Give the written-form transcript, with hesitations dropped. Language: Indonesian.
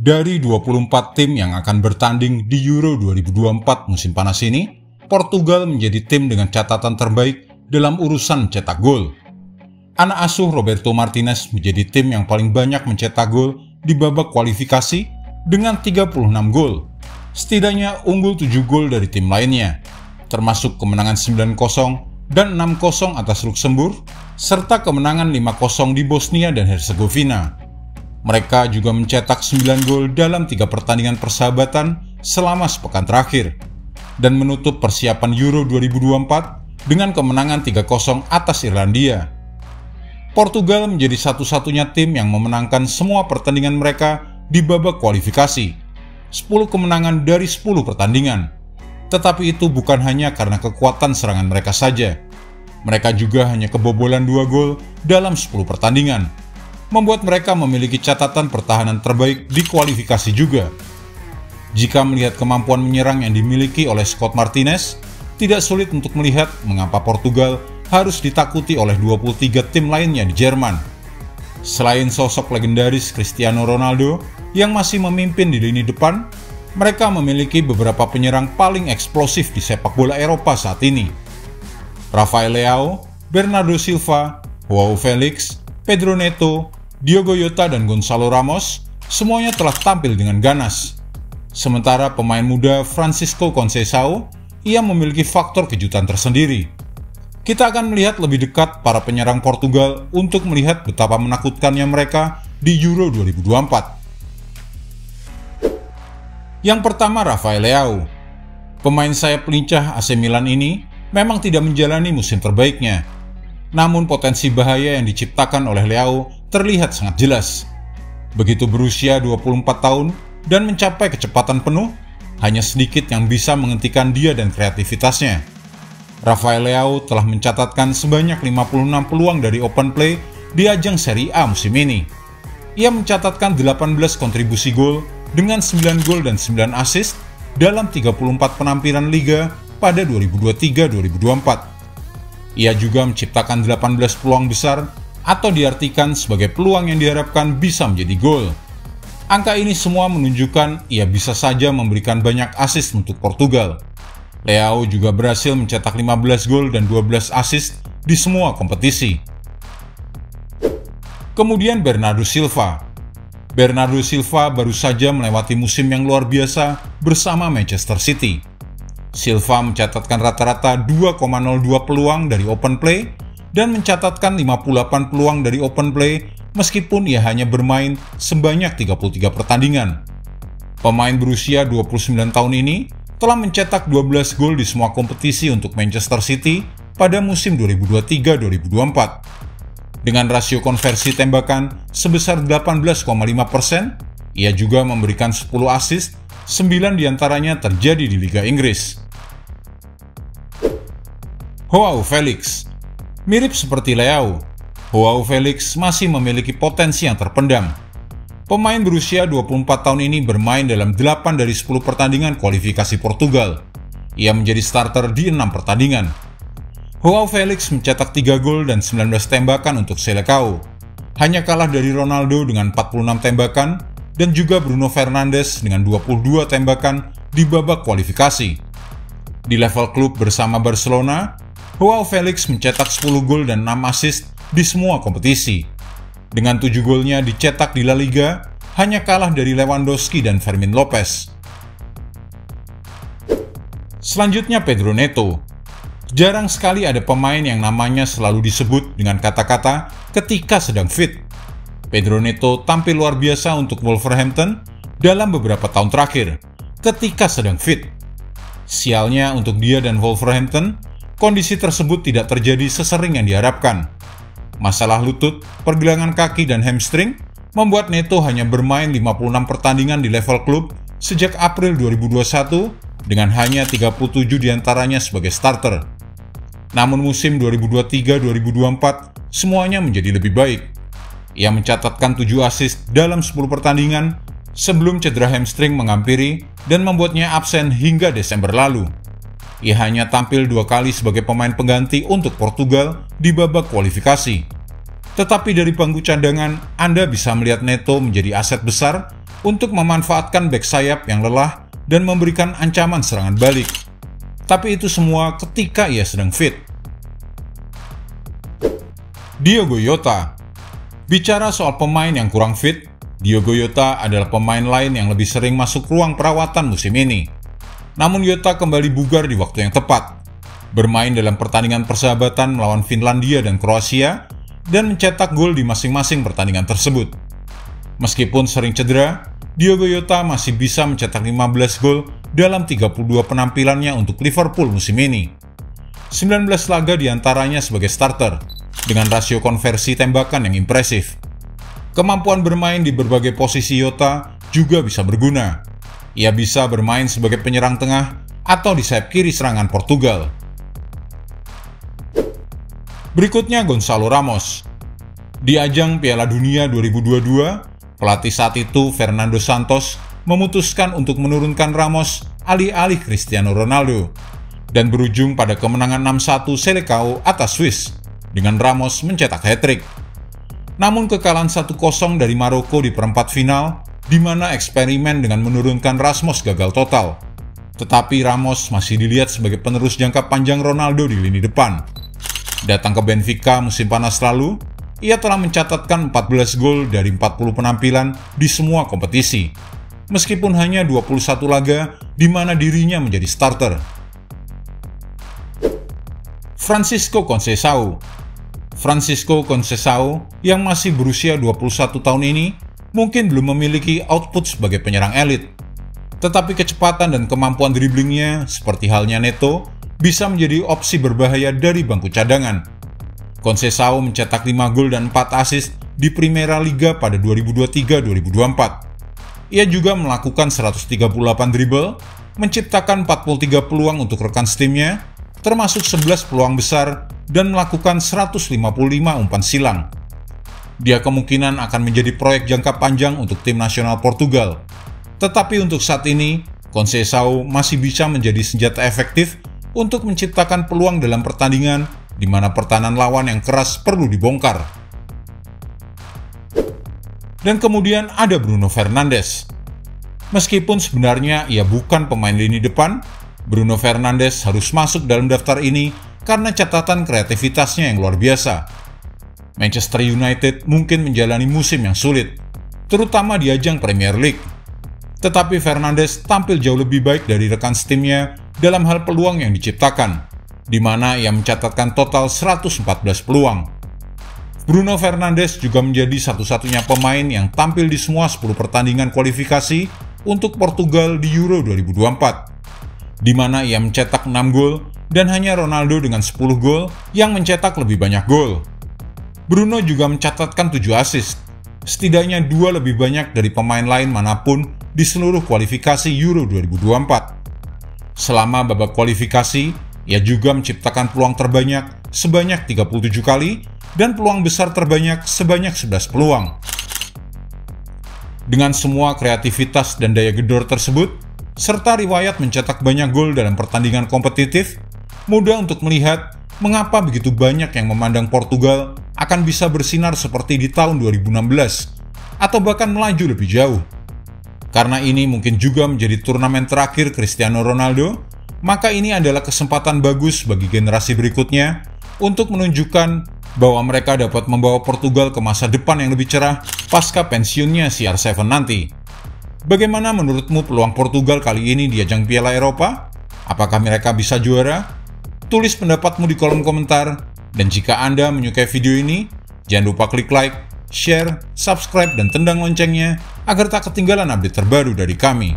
Dari 24 tim yang akan bertanding di Euro 2024 musim panas ini, Portugal menjadi tim dengan catatan terbaik dalam urusan mencetak gol. Anak asuh Roberto Martinez menjadi tim yang paling banyak mencetak gol di babak kualifikasi dengan 36 gol. Setidaknya unggul 7 gol dari tim lainnya, termasuk kemenangan 9-0 dan 6-0 atas Luxembourg, serta kemenangan 5-0 di Bosnia dan Herzegovina. Mereka juga mencetak 9 gol dalam 3 pertandingan persahabatan selama sepekan terakhir, dan menutup persiapan Euro 2024 dengan kemenangan 3-0 atas Irlandia. Portugal menjadi satu-satunya tim yang memenangkan semua pertandingan mereka di babak kualifikasi, 10 kemenangan dari 10 pertandingan. Tetapi itu bukan hanya karena kekuatan serangan mereka saja. Mereka juga hanya kebobolan 2 gol dalam 10 pertandingan, membuat mereka memiliki catatan pertahanan terbaik di kualifikasi juga. Jika melihat kemampuan menyerang yang dimiliki oleh Scott Martinez, tidak sulit untuk melihat mengapa Portugal harus ditakuti oleh 23 tim lainnya di Jerman. Selain sosok legendaris Cristiano Ronaldo yang masih memimpin di lini depan, mereka memiliki beberapa penyerang paling eksplosif di sepak bola Eropa saat ini. Rafael Leao, Bernardo Silva, Joao Felix, Pedro Neto, Diogo Jota, dan Gonçalo Ramos semuanya telah tampil dengan ganas. Sementara pemain muda Francisco Conceição, ia memiliki faktor kejutan tersendiri. Kita akan melihat lebih dekat para penyerang Portugal untuk melihat betapa menakutkannya mereka di Euro 2024. Yang pertama, Rafael Leao. Pemain sayap pelincah AC Milan ini memang tidak menjalani musim terbaiknya. Namun potensi bahaya yang diciptakan oleh Leao terlihat sangat jelas. Begitu berusia 24 tahun dan mencapai kecepatan penuh, hanya sedikit yang bisa menghentikan dia dan kreativitasnya. Rafael Leao telah mencatatkan sebanyak 56 peluang dari open play di ajang Serie A musim ini. Ia mencatatkan 18 kontribusi gol dengan 9 gol dan 9 assist dalam 34 penampilan Liga pada 2023-2024. Ia juga menciptakan 18 peluang besar atau diartikan sebagai peluang yang diharapkan bisa menjadi gol. Angka ini semua menunjukkan ia bisa saja memberikan banyak assist untuk Portugal. Leao juga berhasil mencetak 15 gol dan 12 assist di semua kompetisi. Kemudian Bernardo Silva. Bernardo Silva baru saja melewati musim yang luar biasa bersama Manchester City. Silva mencatatkan rata-rata 2,02 peluang dari open play dan mencatatkan 58 peluang dari open play meskipun ia hanya bermain sebanyak 33 pertandingan. Pemain berusia 29 tahun ini telah mencetak 12 gol di semua kompetisi untuk Manchester City pada musim 2023-2024. Dengan rasio konversi tembakan sebesar 18,5%, ia juga memberikan 10 assist, 9 diantaranya terjadi di Liga Inggris. Joao Felix. Mirip seperti Leao, Joao Felix masih memiliki potensi yang terpendam. Pemain berusia 24 tahun ini bermain dalam 8 dari 10 pertandingan kualifikasi Portugal. Ia menjadi starter di 6 pertandingan. Joao Felix mencetak 3 gol dan 19 tembakan untuk Seleção. Hanya kalah dari Ronaldo dengan 46 tembakan dan juga Bruno Fernandes dengan 22 tembakan di babak kualifikasi. Di level klub bersama Barcelona, Joao Felix mencetak 10 gol dan 6 assist di semua kompetisi. Dengan 7 golnya dicetak di La Liga, hanya kalah dari Lewandowski dan Fermin Lopez. Selanjutnya Pedro Neto. Jarang sekali ada pemain yang namanya selalu disebut dengan kata-kata ketika sedang fit. Pedro Neto tampil luar biasa untuk Wolverhampton dalam beberapa tahun terakhir, ketika sedang fit. Sialnya untuk dia dan Wolverhampton, kondisi tersebut tidak terjadi sesering yang diharapkan. Masalah lutut, pergelangan kaki, dan hamstring membuat Neto hanya bermain 56 pertandingan di level klub sejak April 2021 dengan hanya 37 diantaranya sebagai starter. Namun musim 2023-2024 semuanya menjadi lebih baik. Ia mencatatkan 7 assist dalam 10 pertandingan sebelum cedera hamstring menghampiri dan membuatnya absen hingga Desember lalu. Ia hanya tampil 2 kali sebagai pemain pengganti untuk Portugal di babak kualifikasi. Tetapi dari bangku cadangan, Anda bisa melihat Neto menjadi aset besar untuk memanfaatkan bek sayap yang lelah dan memberikan ancaman serangan balik. Tapi itu semua ketika ia sedang fit. Diogo Jota. Bicara soal pemain yang kurang fit, Diogo Jota adalah pemain lain yang lebih sering masuk ruang perawatan musim ini. Namun Jota kembali bugar di waktu yang tepat, bermain dalam pertandingan persahabatan melawan Finlandia dan Kroasia, dan mencetak gol di masing-masing pertandingan tersebut. Meskipun sering cedera, Diogo Jota masih bisa mencetak 15 gol dalam 32 penampilannya untuk Liverpool musim ini. 19 laga diantaranya sebagai starter, dengan rasio konversi tembakan yang impresif. Kemampuan bermain di berbagai posisi Jota juga bisa berguna. Ia bisa bermain sebagai penyerang tengah atau di sayap kiri serangan Portugal. Berikutnya Gonçalo Ramos. Di ajang Piala Dunia 2022, pelatih saat itu, Fernando Santos, memutuskan untuk menurunkan Ramos alih-alih Cristiano Ronaldo, dan berujung pada kemenangan 6-1 Seleção atas Swiss, dengan Ramos mencetak hat-trick. Namun kekalahan 1-0 dari Maroko di perempat final, di mana eksperimen dengan menurunkan Ramos gagal total. Tetapi Ramos masih dilihat sebagai penerus jangka panjang Ronaldo di lini depan. Datang ke Benfica musim panas lalu, ia telah mencatatkan 14 gol dari 40 penampilan di semua kompetisi, meskipun hanya 21 laga di mana dirinya menjadi starter. Francisco Conceição. Francisco Conceição yang masih berusia 21 tahun ini mungkin belum memiliki output sebagai penyerang elit, tetapi kecepatan dan kemampuan driblingnya, seperti halnya Neto, bisa menjadi opsi berbahaya dari bangku cadangan. Conceição mencetak 5 gol dan 4 assist di Primeira Liga pada 2023-2024. Ia juga melakukan 138 dribble, menciptakan 43 peluang untuk rekan setimnya, termasuk 11 peluang besar, dan melakukan 155 umpan silang. Dia kemungkinan akan menjadi proyek jangka panjang untuk tim nasional Portugal. Tetapi untuk saat ini, Conceição masih bisa menjadi senjata efektif untuk menciptakan peluang dalam pertandingan di mana pertahanan lawan yang keras perlu dibongkar. Dan kemudian ada Bruno Fernandes. Meskipun sebenarnya ia bukan pemain lini depan, Bruno Fernandes harus masuk dalam daftar ini karena catatan kreativitasnya yang luar biasa. Manchester United mungkin menjalani musim yang sulit, terutama di ajang Premier League. Tetapi Fernandes tampil jauh lebih baik dari rekan setimnya dalam hal peluang yang diciptakan, di mana ia mencatatkan total 114 peluang. Bruno Fernandes juga menjadi satu-satunya pemain yang tampil di semua 10 pertandingan kualifikasi untuk Portugal di Euro 2024, di mana ia mencetak 6 gol dan hanya Ronaldo dengan 10 gol yang mencetak lebih banyak gol. Bruno juga mencatatkan 7 assist, setidaknya 2 lebih banyak dari pemain lain manapun di seluruh kualifikasi Euro 2024. Selama babak kualifikasi, ia juga menciptakan peluang terbanyak sebanyak 37 kali dan peluang besar terbanyak sebanyak 11 peluang. Dengan semua kreativitas dan daya gedor tersebut, serta riwayat mencetak banyak gol dalam pertandingan kompetitif, mudah untuk melihat mengapa begitu banyak yang memandang Portugal akan bisa bersinar seperti di tahun 2016, atau bahkan melaju lebih jauh. Karena ini mungkin juga menjadi turnamen terakhir Cristiano Ronaldo, maka ini adalah kesempatan bagus bagi generasi berikutnya untuk menunjukkan bahwa mereka dapat membawa Portugal ke masa depan yang lebih cerah pasca pensiunnya CR7 nanti. Bagaimana menurutmu peluang Portugal kali ini di ajang Piala Eropa? Apakah mereka bisa juara? Tulis pendapatmu di kolom komentar, dan jika Anda menyukai video ini, jangan lupa klik like, share, subscribe, dan tendang loncengnya agar tak ketinggalan update terbaru dari kami.